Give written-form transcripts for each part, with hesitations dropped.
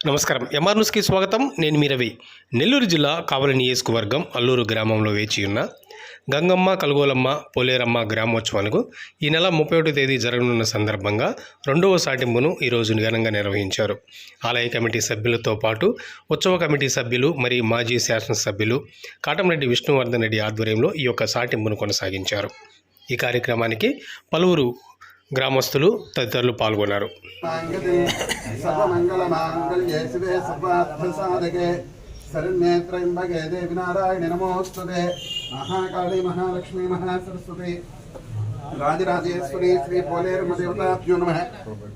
నమస్కారం. ఎంఆర్ న్యూస్కి స్వాగతం. నేను మీ రవి. నెల్లూరు జిల్లా కావలి నియోజకవర్గం అల్లూరు గ్రామంలో వేచి ఉన్న గంగమ్మ, కలుగోలమ్మ, పోలేరమ్మ గ్రామోత్సవాలకు ఈ నెల 31వ తేదీ జరగనున్న సందర్భంగా రెండవ సాటింపును ఈరోజు ఘనంగా నిర్వహించారు. ఆలయ కమిటీ సభ్యులతో పాటు ఉత్సవ కమిటీ సభ్యులు మరియు మాజీ శాసనసభ్యులు కాటంరెడ్డి విష్ణువర్ధన్ రెడ్డి ఆధ్వర్యంలో ఈ యొక్క సాటింపును కొనసాగించారు. ఈ కార్యక్రమానికి పలువురు గ్రామస్తులు తదితరులు పాల్గొన్నారు. శరణ్యేత్రయంబకే దేవి నారాయణి నమోస్తుతే. మహాకాళీ మహాలక్ష్మీ మహాసరస్వతి రాజరాజేశ్వరి శ్రీ పోలేరమ్మ దేవతాభ్యో నమః.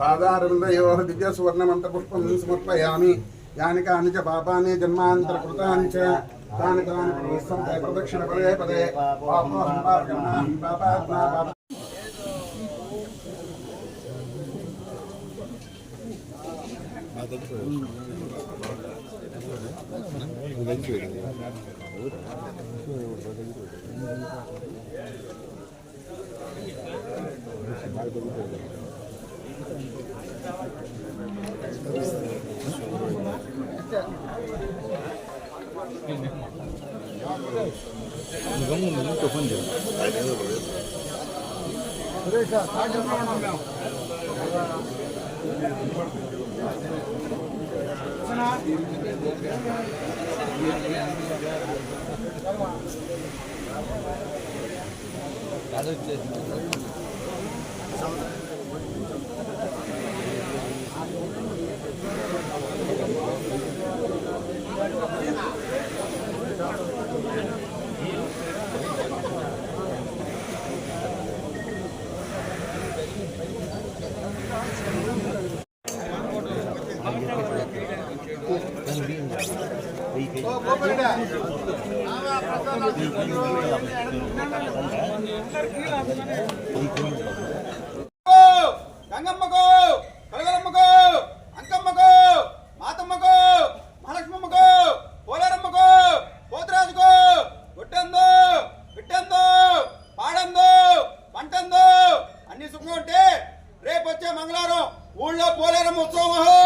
పాదారవిందయోః దివ్య సువర్ణమంత్రపుష్పం సమర్పయామి. యాని కాని చ పాపాని జన్మాంతరకృతాని చ తాని తాని ప్రదక్షిణ ప్రదక్షిణ పదే పదే పాపోహం పాపకర్మాహం పాపాత్మా పాప. గంగమ్మకు, కలగలమ్మకు, అంకమ్మకు, మాతమ్మకు, మహాలక్ష్మమ్మకు, పోలేరమ్మకు, పోతురాజుకు, గుట్టందు, బిట్టందు, పాడందు, పంటందు అన్ని సుఖం ఉంటే రేపు వచ్చే మంగళవారం ఊళ్ళో పోలేరమ్మ ఉత్సవం.